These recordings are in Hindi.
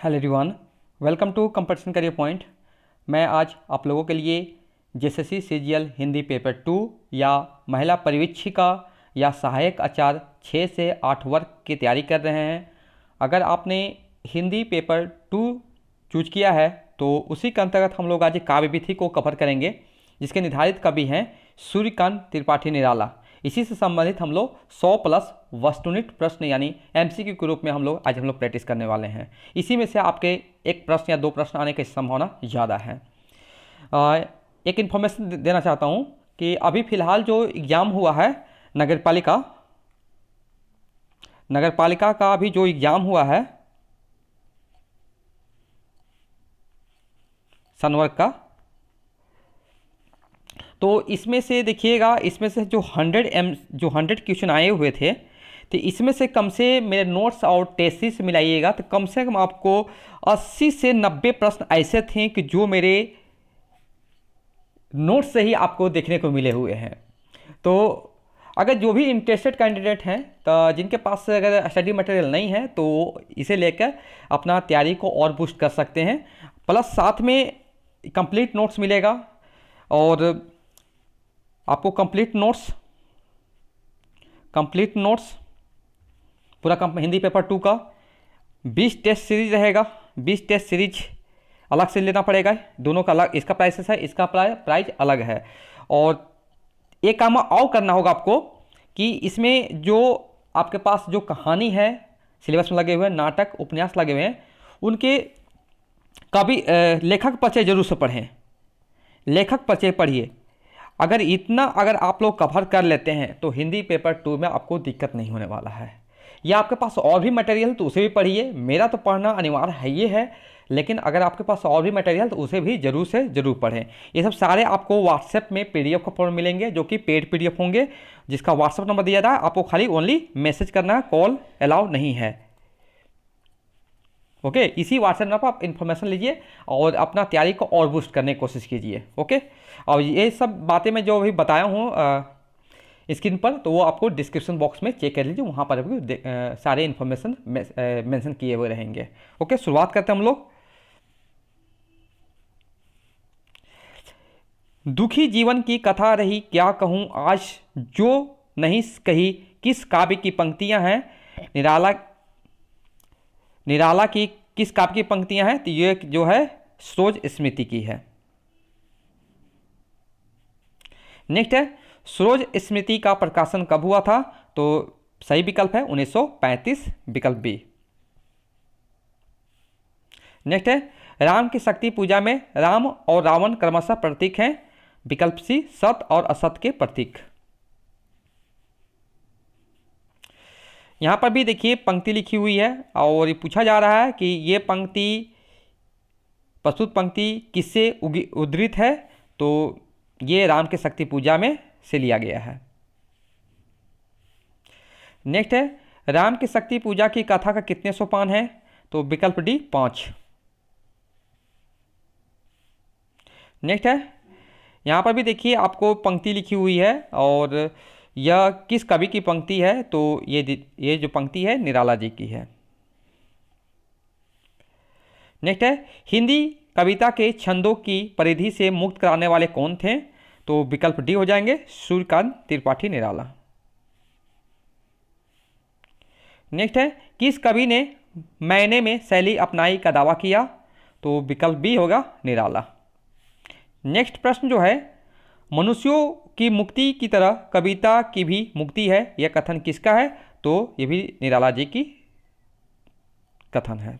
Hello everyone, welcome to competition career point. मैं आज आप लोगों के लिए जेएसएससी सीजीएल हिंदी पेपर 2 या महिला परिवीक्षिका या सहायक आचार्य 6 से 8 वर्ग की तैयारी कर रहे हैं। अगर आपने हिंदी पेपर 2 चूज किया है तो उसी के अंतर्गत हम लोग आज काव्य विधि को कवर करेंगे, जिसके निर्धारित कवि हैं सूर्यकांत त्रिपाठी निराला। इसी से संबंधित हम लोग 100 प्लस वस्तुनिष्ठ प्रश्न यानी एमसीक्यू के रूप में हम लोग प्रैक्टिस करने वाले हैं। इसी में से आपके एक प्रश्न या दो प्रश्न आने की संभावना ज़्यादा है। एक इन्फॉर्मेशन देना चाहता हूँ कि अभी फ़िलहाल जो एग्ज़ाम हुआ है नगरपालिका का अभी जो एग्ज़ाम हुआ है संवर्ग का, तो इसमें से देखिएगा, इसमें से जो 100 क्वेश्चन आए हुए थे, तो इसमें से कम से मेरे नोट्स और टेस्ट से मिलाइएगा तो कम से कम आपको 80 से 90 प्रश्न ऐसे थे कि जो मेरे नोट्स से ही आपको देखने को मिले हुए हैं। तो अगर जो भी इंटरेस्टेड कैंडिडेट हैं, तो जिनके पास अगर स्टडी मटेरियल नहीं है तो इसे लेकर अपना तैयारी को और बूस्ट कर सकते हैं। प्लस साथ में कंप्लीट नोट्स मिलेगा और आपको कंप्लीट नोट्स पूरा हिंदी पेपर 2 का 20 टेस्ट सीरीज रहेगा। 20 टेस्ट सीरीज अलग से लेना पड़ेगा, दोनों का अलग, इसका प्राइसेस है, इसका प्राइस अलग है। और एक काम और करना होगा आपको कि इसमें जो आपके पास जो कहानी है सिलेबस में लगे हुए हैं, नाटक उपन्यास लगे हुए हैं, उनके कभी लेखक परिचय जरूर से पढ़ें। लेखक परिचय पढ़िए। अगर आप लोग कवर कर लेते हैं तो हिंदी पेपर 2 में आपको दिक्कत नहीं होने वाला है। या आपके पास और भी मटेरियल तो उसे भी पढ़िए। मेरा तो पढ़ना अनिवार्य है ये है, लेकिन अगर आपके पास और भी मटेरियल तो उसे भी जरूर से जरूर पढ़ें। ये सब सारे आपको व्हाट्सएप में पीडीएफ का फॉर्म मिलेंगे, जो कि पेड पीडीएफ होंगे, जिसका व्हाट्सएप नंबर दिया था। आपको खाली ओनली मैसेज करना है, कॉल अलाउ नहीं है। ओके, इसी व्हाट्सएप नंबर पर आप इन्फॉर्मेशन लीजिए और अपना तैयारी को और बूस्ट करने की कोशिश कीजिए। ओके, और ये सब बातें मैं जो अभी बताया हूँ स्क्रीन पर, तो वो आपको डिस्क्रिप्शन बॉक्स में चेक कर लीजिए, वहाँ पर भी सारे इन्फॉर्मेशन मेंशन किए हुए रहेंगे। ओके, शुरुआत करते हैं हम लोग। दुखी जीवन की कथा रही क्या कहूँ आज, जो नहीं कही किस काव्य की पंक्तियाँ हैं। निराला की किस काव्य की पंक्तियां हैं, तो ये जो है सरोज स्मृति की है। नेक्स्ट है, सरोज स्मृति का प्रकाशन कब हुआ था, तो सही विकल्प है 1935, विकल्प बी। नेक्स्ट है, राम की शक्ति पूजा में राम और रावण क्रमशः प्रतीक हैं, विकल्प सी सत्य और असत्य के प्रतीक। यहाँ पर भी देखिए पंक्ति लिखी हुई है और ये पूछा जा रहा है कि ये प्रस्तुत पंक्ति किससे उद्धृत है, तो ये राम के शक्ति पूजा में से लिया गया है। नेक्स्ट है, राम की शक्ति पूजा की कथा का कितने सोपान है, तो विकल्प डी 5। नेक्स्ट है, यहाँ पर भी देखिए आपको पंक्ति लिखी हुई है और यह किस कवि की पंक्ति है, तो ये जो पंक्ति है निराला जी की है। नेक्स्ट है, हिंदी कविता के छंदों की परिधि से मुक्त कराने वाले कौन थे, तो विकल्प डी हो जाएंगे सूर्यकांत त्रिपाठी निराला। नेक्स्ट है, किस कवि ने मैंने में शैली अपनाई का दावा किया, तो विकल्प बी होगा निराला। नेक्स्ट प्रश्न जो है, मनुष्यों की मुक्ति की तरह कविता की भी मुक्ति है, यह कथन किसका है, तो ये भी निराला जी की कथन है।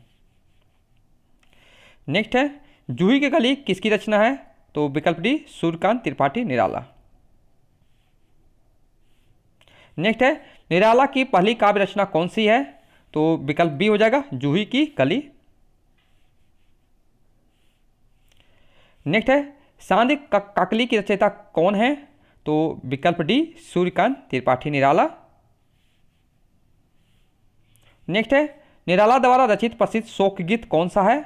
नेक्स्ट है, जूही की कली किसकी रचना है, तो विकल्प डी सूर्यकांत त्रिपाठी निराला। नेक्स्ट है, निराला की पहली काव्य रचना कौन सी है, तो विकल्प बी हो जाएगा जूही की कली। नेक्स्ट है, सांध्य काकली की रचयिता कौन है, तो विकल्प डी सूर्यकांत त्रिपाठी निराला। नेक्स्ट है, निराला द्वारा रचित प्रसिद्ध शोक गीत कौन सा है,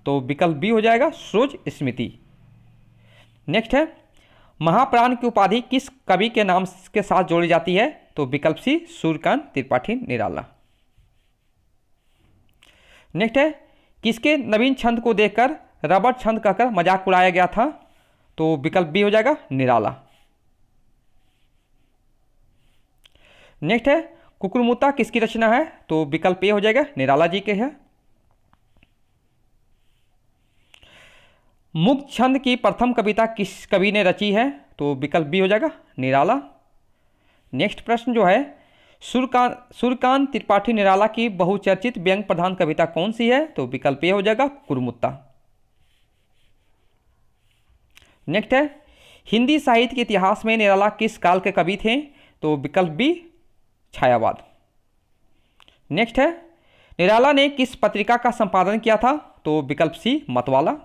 तो विकल्प बी हो जाएगा सरोज स्मृति। नेक्स्ट है, महाप्राण की उपाधि किस कवि के नाम के साथ जोड़ी जाती है, तो विकल्प सी सूर्यकांत त्रिपाठी निराला। नेक्स्ट है, किसके नवीन छंद को देखकर रबड़ छंद कहकर मजाक उड़ाया गया था? तो विकल्प बी हो जाएगा निराला। नेक्स्ट है कुकुरमुत्ता किसकी रचना है? तो विकल्प ए हो जाएगा निराला जी के है। मुक्त छंद की प्रथम कविता किस कवि ने रची है? तो विकल्प बी हो जाएगा निराला। नेक्स्ट प्रश्न जो है सूर्यकांत त्रिपाठी निराला की बहुचर्चित व्यंग प्रधान कविता कौन सी है? तो विकल्प ए हो जाएगा कुकुरमुत्ता। नेक्स्ट है हिंदी साहित्य के इतिहास में निराला किस काल के कवि थे? तो विकल्प बी छायावाद। नेक्स्ट है निराला ने किस पत्रिका का संपादन किया था? तो विकल्प सी मतवाला।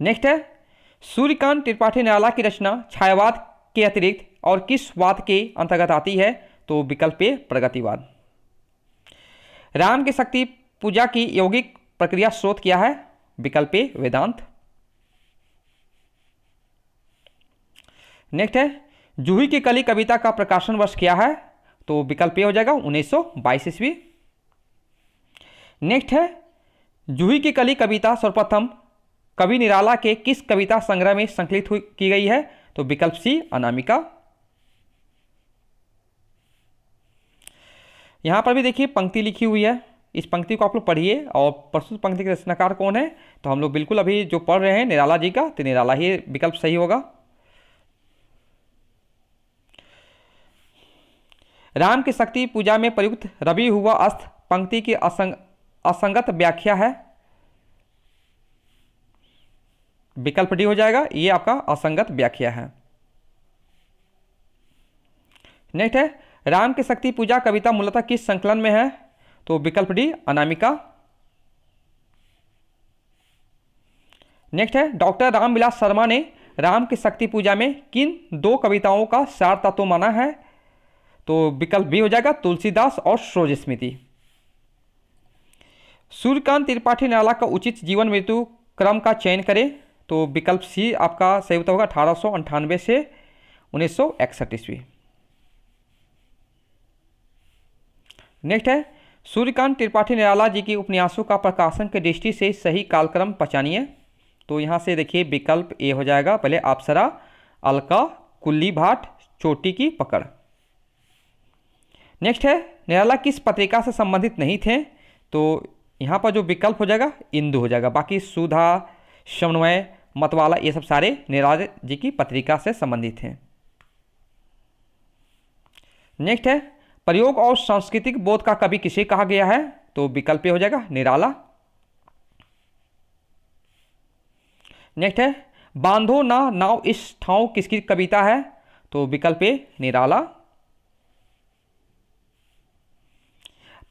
नेक्स्ट है सूर्यकांत त्रिपाठी निराला की रचना छायावाद के अतिरिक्त और किस वाद के अंतर्गत आती है? तो विकल्प ए प्रगतिवाद। राम की शक्ति पूजा की यौगिक प्रक्रिया स्रोत क्या है? विकल्प ए वेदांत। नेक्स्ट है जूही की कली कविता का प्रकाशन वर्ष क्या है? तो विकल्प ए हो जाएगा 1922 ईस्वी। नेक्स्ट है जूही की कली कविता सर्वप्रथम कवि निराला के किस कविता संग्रह में संकलित की गई है? तो विकल्प सी अनामिका। यहां पर भी देखिए पंक्ति लिखी हुई है, इस पंक्ति को आप लोग पढ़िए और प्रस्तुत पंक्ति के रचनाकार कौन है? तो हम लोग बिल्कुल अभी जो पढ़ रहे हैं निराला जी का, तो निराला ही विकल्प सही होगा। राम की शक्ति पूजा में प्रयुक्त रवि हुआ अस्त पंक्ति की असंगत व्याख्या है? विकल्प डी हो जाएगा, ये आपका असंगत व्याख्या है। नेक्स्ट है राम की शक्ति पूजा कविता मूलतः किस संकलन में है? तो विकल्प डी अनामिका। नेक्स्ट है डॉक्टर रामविलास शर्मा ने राम की शक्ति पूजा में किन दो कविताओं का सार तत्व माना है? तो विकल्प बी हो जाएगा तुलसीदास और सरोज स्मृति। सूर्यकांत त्रिपाठी निराला का उचित जीवन मृत्यु क्रम का चयन करें? तो विकल्प सी आपका सही उत्तर होगा 1898 से 1961 ईस्वी। नेक्स्ट है सूर्यकांत त्रिपाठी निराला जी की उपन्यासों का प्रकाशन की दृष्टि से सही कालक्रम पहचानिए। तो यहाँ से देखिए विकल्प ए हो जाएगा, पहले अप्सरा, अलका, कुल्ली भाट, चोटी की पकड़। नेक्स्ट है निराला किस पत्रिका से संबंधित नहीं थे? तो यहाँ पर जो विकल्प हो जाएगा इंदु हो जाएगा, बाकी सुधा, समन्वय, मतवाला ये सब सारे निराला जी की पत्रिका से संबंधित हैं। नेक्स्ट है प्रयोग और सांस्कृतिक बोध का कवि किसे कहा गया है? तो विकल्प हो जाएगा निराला। नेक्स्ट है बांधो ना नाव इस ठाव किसकी कविता है? तो विकल्प ए निराला।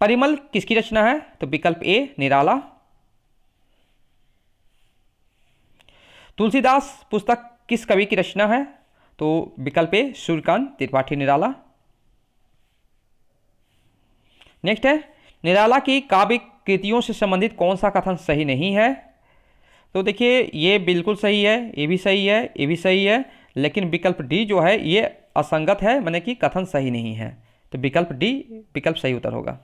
परिमल किसकी रचना है? तो विकल्प ए निराला। तुलसीदास पुस्तक किस कवि की रचना है? तो विकल्प ए सूर्यकांत त्रिपाठी निराला। नेक्स्ट है निराला की काव्य कृतियों से संबंधित कौन सा कथन सही नहीं है? तो देखिए ये बिल्कुल सही है, ये भी सही है, ये भी सही है, लेकिन विकल्प डी जो है ये असंगत है, माने कि कथन सही नहीं है। तो विकल्प डी विकल्प सही उत्तर होगा।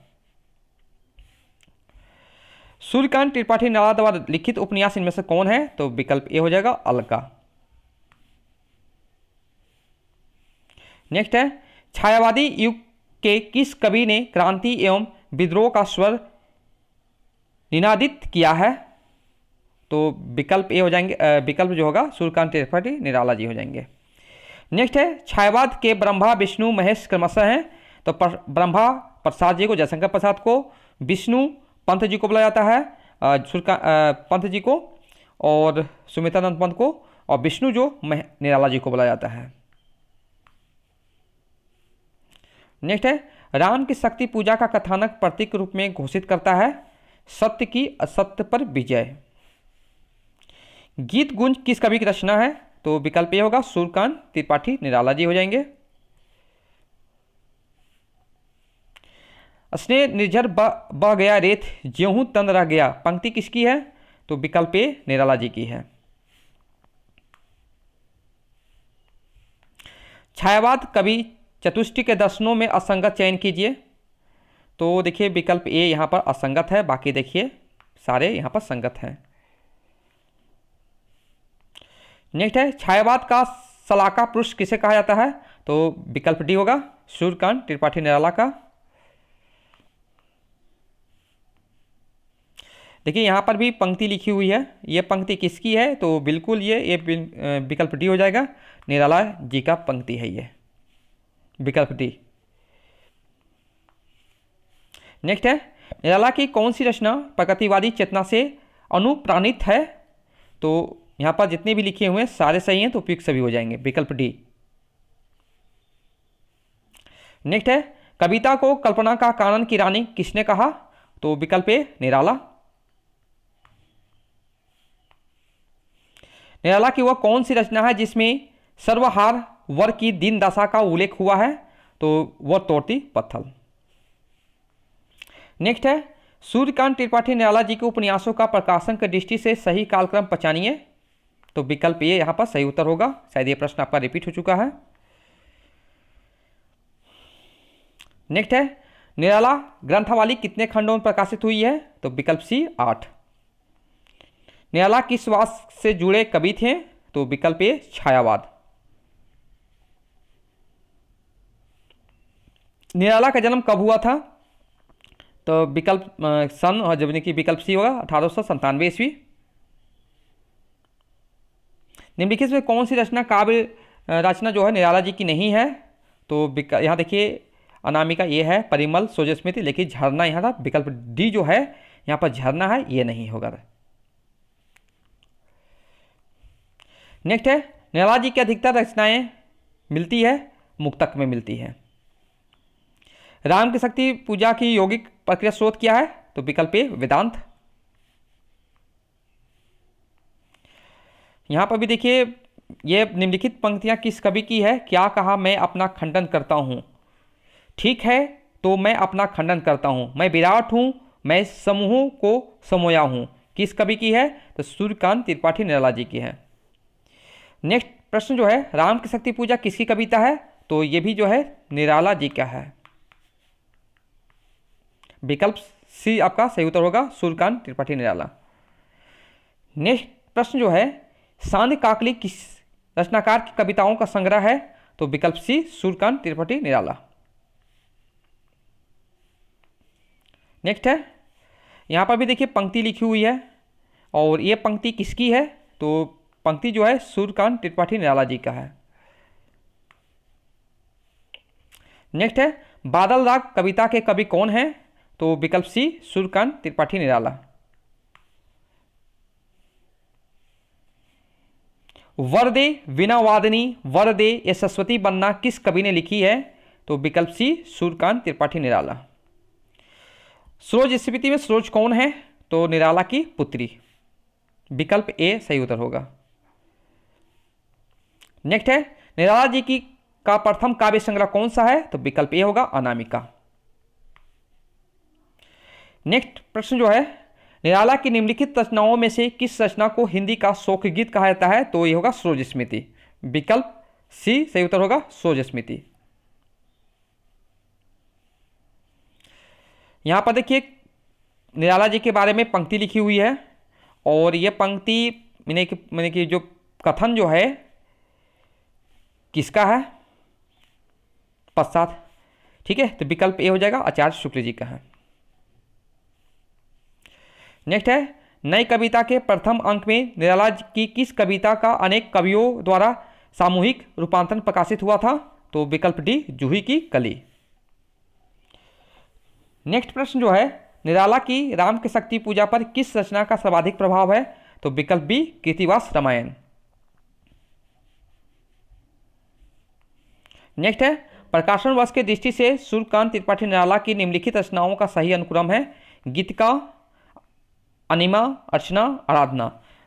सूर्यकांत त्रिपाठी निराला द्वारा लिखित उपन्यास इनमें से कौन है? तो विकल्प ए हो जाएगा अलका। नेक्स्ट है छायावादी युग के किस कवि ने क्रांति एवं विद्रोह का स्वर निनादित किया है? तो विकल्प ए हो जाएंगे, विकल्प जो होगा सूर्यकांत त्रिपाठी निराला जी हो जाएंगे। नेक्स्ट है छायावाद के ब्रह्मा विष्णु महेश क्रमशः हैं? तो ब्रह्मा प्रसाद जी को, जयशंकर प्रसाद को, विष्णु पंत जी को बोला जाता है, पंत जी को और सुमित्रानंद पंत को, और विष्णु जो निराला जी को बोला जाता है। नेक्स्ट है राम की शक्ति पूजा का कथानक प्रतीक रूप में घोषित करता है सत्य की असत्य पर विजय। गीत गुंज किस कवि की रचना है? तो विकल्प ए होगा सूर्यकांत त्रिपाठी निराला जी हो जाएंगे। स्नेह निर्झर बह गया रेत ज्यों तन रह गया पंक्ति किसकी है? तो विकल्प ए निराला जी की है। छायावाद कवि चतुष्टय के दर्शनों में असंगत चयन कीजिए। तो देखिए विकल्प ए यहाँ पर असंगत है, बाकी देखिए सारे यहाँ पर संगत हैं। नेक्स्ट है छायावाद का शलाका पुरुष किसे कहा जाता है? तो विकल्प डी होगा सूर्यकांत त्रिपाठी निराला का। देखिए यहाँ पर भी पंक्ति लिखी हुई है, ये पंक्ति किसकी है? तो बिल्कुल ये विकल्प डी हो जाएगा, निराला जी का पंक्ति है ये, विकल्प डी। नेक्स्ट है निराला की कौन सी रचना प्रगतिवादी चेतना से अनुप्राणित है? तो यहाँ पर जितने भी लिखे हुए हैं सारे सही हैं, तो उपयुक्त सभी हो जाएंगे, विकल्प डी। नेक्स्ट है कविता को कल्पना का कानन की रानी किसने कहा? तो विकल्प ए निराला। निराला की वह कौन सी रचना है जिसमें सर्वहार वर की दीन दशा का उल्लेख हुआ है? तो वह तोड़ती पत्थर। नेक्स्ट है सूर्यकांत त्रिपाठी निराला जी के उपन्यासों का प्रकाशन की दृष्टि से सही कालक्रम पहचानिए। तो विकल्प ये यहाँ पर सही उत्तर होगा, शायद ये प्रश्न आपका रिपीट हो चुका है। नेक्स्ट है निराला ग्रंथावली कितने खंडों में प्रकाशित हुई है? तो विकल्प सी 8। निराला किस वाद से जुड़े कवि थे? तो विकल्प ए छायावाद। निराला का जन्म कब हुआ था? तो विकल्प सन और जब कि विकल्प सी होगा 1897 ईस्वी। निम्नलिखित में कौन सी रचना काव्य रचना जो है निराला जी की नहीं है? तो यहाँ देखिए अनामिका ये है, परिमल सोजस्मृति, लेकिन झरना यहाँ था, विकल्प डी जो है यहाँ पर झरना है, ये नहीं होगा। नेक्स्ट है निराला जी की अधिकतर रचनाएं मिलती है मुक्तक में मिलती है। राम की शक्ति पूजा की यौगिक प्रक्रिया स्रोत क्या है? तो विकल्प ए वेदांत। यहां पर भी देखिए ये निम्नलिखित पंक्तियां किस कवि की है? क्या कहा मैं अपना खंडन करता हूं, ठीक है तो मैं अपना खंडन करता हूं, मैं विराट हूं, मैं समूहों को समोया हूं, किस कवि की है? तो सूर्यकांत त्रिपाठी निराला जी की है। नेक्स्ट प्रश्न जो है राम की शक्ति पूजा किसकी कविता है? तो ये भी जो है निराला जी का है, विकल्प सी आपका सही उत्तर होगा, सूर्यकांत त्रिपाठी निराला। नेक्स्ट प्रश्न जो है सांध्य काकली किस रचनाकार की कविताओं का संग्रह है? तो विकल्प सी सूर्यकांत त्रिपाठी निराला। नेक्स्ट है यहां पर भी देखिए पंक्ति लिखी हुई है, और ये पंक्ति किसकी है? तो पंक्ति जो है सूर्यकांत त्रिपाठी निराला जी का है। नेक्स्ट है बादल राग कविता के कवि कौन है? तो विकल्प सी सूर्यकांत त्रिपाठी निराला। वरदे वीणा वादनी वरदे ये सरस्वती बनना किस कवि ने लिखी है? तो विकल्प सी सूर्यकांत त्रिपाठी निराला। सरोज स्मृति में सरोज कौन है? तो निराला की पुत्री, विकल्प ए सही उत्तर होगा। नेक्स्ट है निराला जी की का प्रथम काव्य संग्रह कौन सा है? तो विकल्प ए होगा अनामिका। नेक्स्ट प्रश्न जो है निराला की निम्नलिखित रचनाओं में से किस रचना को हिंदी का शोक गीत कहा जाता है? तो ये होगा सरोज स्मृति, विकल्प सी सही उत्तर होगा सरोज स्मृति। यहां पर देखिए निराला जी के बारे में पंक्ति लिखी हुई है, और यह पंक्ति मैंने कि जो कथन जो है किसका है? पश्चात, ठीक है, तो विकल्प ए हो जाएगा आचार्य शुक्ल जी का है। नेक्स्ट है नई कविता के प्रथम अंक में निराला की किस कविता का अनेक कवियों द्वारा सामूहिक रूपांतरण प्रकाशित हुआ था? तो विकल्प डी जूही की कली। नेक्स्ट प्रश्न जो है निराला की राम की शक्ति पूजा पर किस रचना का सर्वाधिक प्रभाव है? तो विकल्प बी कृतिवास रामायण। नेक्स्ट है प्रकाशन वर्ष की दृष्टि से सूर्यकांत त्रिपाठी निराला की निम्नलिखित रचनाओं का सही अनुक्रम है? गीतिका, अनिमा, अर्चना, आराधना।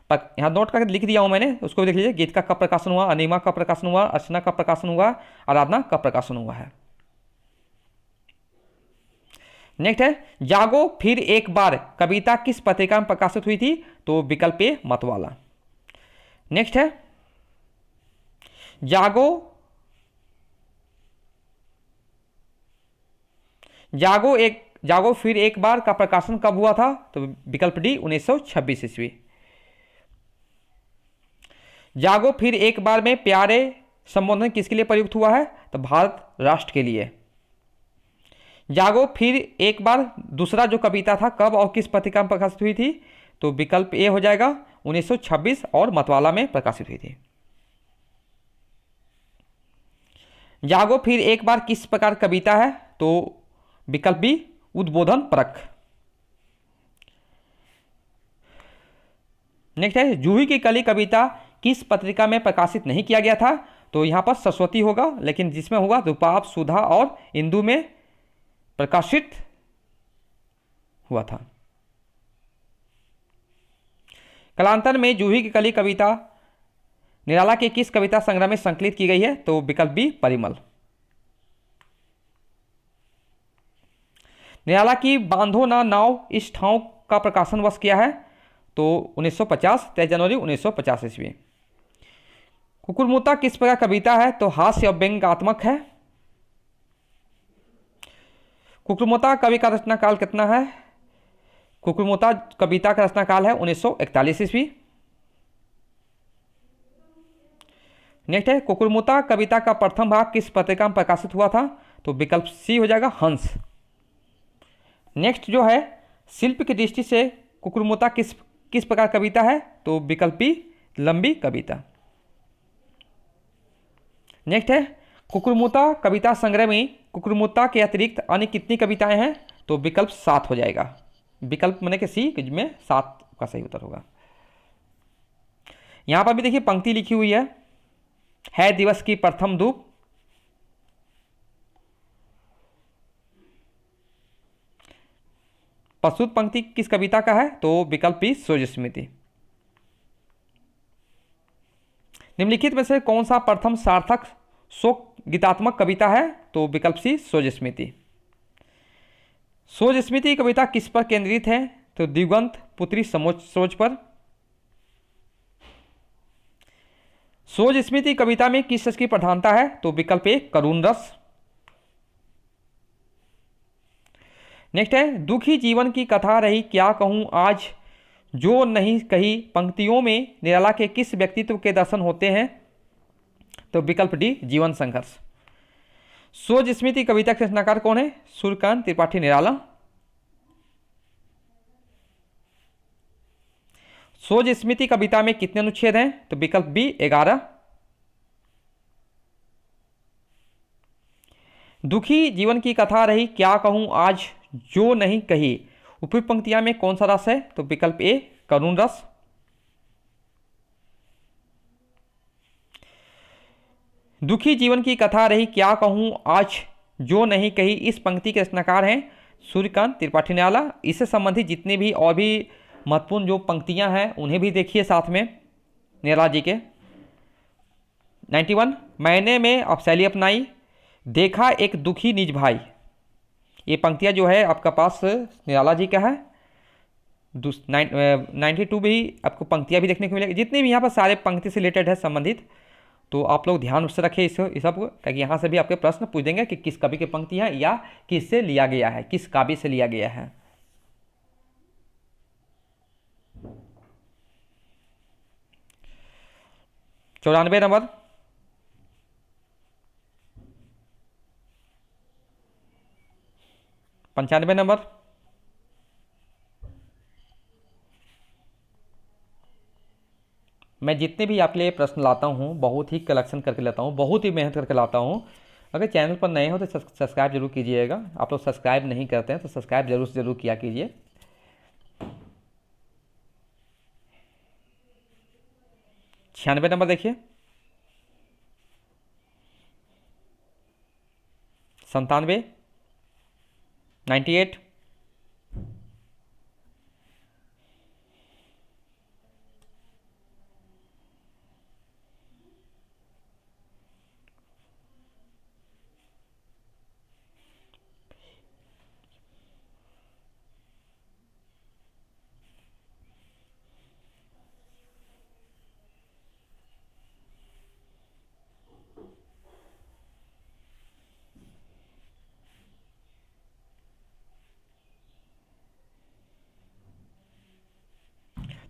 यहाँ नोट करके लिख दिया हूँ मैंने, उसको भी देख लीजिए। गीत का कब प्रकाशन हुआ, अनिमा का प्रकाशन हुआ, अर्चना का प्रकाशन हुआ, आराधना का प्रकाशन हुआ है। नेक्स्ट है जागो फिर एक बार कविता किस पत्रिका में प्रकाशित हुई थी? तो विकल्प ए मतवाला। नेक्स्ट है जागो एक जागो फिर एक बार का प्रकाशन कब हुआ था? तो विकल्प डी 1926 ईस्वी। जागो फिर एक बार में प्यारे संबोधन किसके लिए प्रयुक्त हुआ है? तो भारत राष्ट्र के लिए। जागो फिर एक बार दूसरा जो कविता था कब और किस पत्रिका में प्रकाशित हुई थी? तो विकल्प ए हो जाएगा 1926 और मतवाला में प्रकाशित हुई थी। जागो फिर एक बार किस प्रकार कविता है? तो विकल्प बी उद्बोधन परक। नेक्स्ट है जूही की कली कविता किस पत्रिका में प्रकाशित नहीं किया गया था? तो यहां पर सरस्वती होगा, लेकिन जिसमें होगा रूपाप, सुधा और इंदु में प्रकाशित हुआ था। कालांतर में जूही की कली कविता निराला के किस कविता संग्रह में संकलित की गई है? तो विकल्प बी परिमल। निराला की बांधो ना नाव इस ठाव का प्रकाशन वर्ष किया है? तो 1950, 23 जनवरी 1950 ईस्वी। कुकुरमुत्ता किस प्रकार कविता है? तो हास्य और व्यंग्यात्मक है। कुकुरमुत्ता कवि का रचना काल कितना है? कुकुरमुत्ता कविता का रचना काल है 1941 ईस्वी। नेक्स्ट है कुकुरमुत्ता कविता का प्रथम भाग किस पत्रिका में प्रकाशित हुआ था? तो विकल्प सी हो जाएगा हंस। नेक्स्ट जो है शिल्प की दृष्टि से कुकुरमुत्ता किस प्रकार कविता है? तो विकल्प बी लंबी कविता। नेक्स्ट है कुकुरमुत्ता कविता संग्रह में कुकुरमुत्ता के अतिरिक्त अन्य कितनी कविताएं हैं? तो विकल्प 7 हो जाएगा। विकल्प मैंने कि सी में 7 का सही उत्तर होगा। यहां पर भी देखिए पंक्ति लिखी हुई है दिवस की प्रथम धूप। प्रस्तुत पंक्ति किस कविता का है? तो विकल्प बी सूर्य स्मृति। निम्नलिखित में से कौन सा प्रथम सार्थक शोक गीतात्मक कविता है? तो विकल्प सी सूर्य स्मृति। सूर्य स्मृति कविता किस पर केंद्रित है? तो दिगंत पुत्री सरोज पर। सूर्य स्मृति कविता में किस रस की प्रधानता है? तो विकल्प ए करुण रस। नेक्स्ट है दुखी जीवन की कथा रही क्या कहूं आज जो नहीं कही पंक्तियों में निराला के किस व्यक्तित्व के दर्शन होते हैं? तो विकल्प डी जीवन संघर्ष। सूर्य स्मृति कविता के रचनाकार कौन है? सूर्यकांत त्रिपाठी निराला। सूर्य स्मृति कविता में कितने अनुच्छेद हैं? तो विकल्प बी 11। दुखी जीवन की कथा रही क्या कहूं आज जो नहीं कही उपयुक्त पंक्तियां में कौन सा रस है? तो विकल्प ए करुण रस। दुखी जीवन की कथा रही क्या कहूं आज जो नहीं कही इस पंक्ति के रचनाकार हैं सूर्यकांत त्रिपाठी निराला। इससे संबंधित जितने भी और भी महत्वपूर्ण जो पंक्तियां हैं उन्हें भी देखिए साथ में निराला जी के। 91 मैंने में अपशैली अपनाई देखा एक दुखी निज भाई। ये पंक्तियां जो है आपका पास निराला जी का है। 92 भी आपको पंक्तियां भी देखने को मिलेगी। जितने भी यहाँ पर सारे पंक्ति से रिलेटेड है संबंधित, तो आप लोग ध्यान से रखें इस सब को, ताकि यहाँ से भी आपके प्रश्न पूछ देंगे कि किस कवि की पंक्ति है या किससे लिया गया है, किस काव्य से लिया गया है। चौरानवे नंबर। पंचानवे नंबर। मैं जितने भी आपके लिए प्रश्न लाता हूँ बहुत ही कलेक्शन करके लाता हूँ, बहुत ही मेहनत करके लाता हूँ। अगर चैनल पर नए हो तो सब्सक्राइब जरूर कीजिएगा। आप लोग सब्सक्राइब नहीं करते हैं तो सब्सक्राइब जरूर किया कीजिए। 96 नंबर देखिए। 97, 98,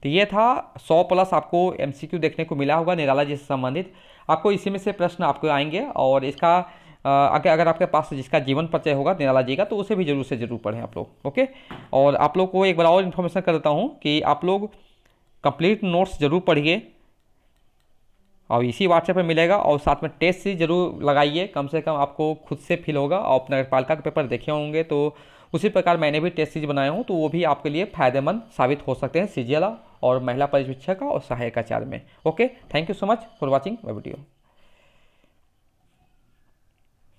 तो ये था 100 प्लस आपको MCQ देखने को मिला होगा निराला जी से संबंधित। आपको इसी में से प्रश्न आपको आएंगे, और इसका अगर आपके पास जिसका जीवन परिचय होगा निराला जी का, तो उसे भी जरूर से जरूर पढ़ें आप लोग। ओके, और आप लोग को एक बार और इन्फॉर्मेशन कर देता हूँ कि आप लोग कंप्लीट नोट्स जरूर पढ़िए, और इसी व्हाट्सएप पे मिलेगा, और साथ में टेस्ट सीरीज जरूर लगाइए, कम से कम आपको खुद से फील होगा। और नगर पालिका के पेपर देखे होंगे, तो उसी प्रकार मैंने भी टेस्ट सीरीज बनाया हूँ, तो वो भी आपके लिए फायदेमंद साबित हो सकते हैं CGL और महिला परिवीक्षक और सहायक आचार्य में। Okay, thank you so much for watching my video.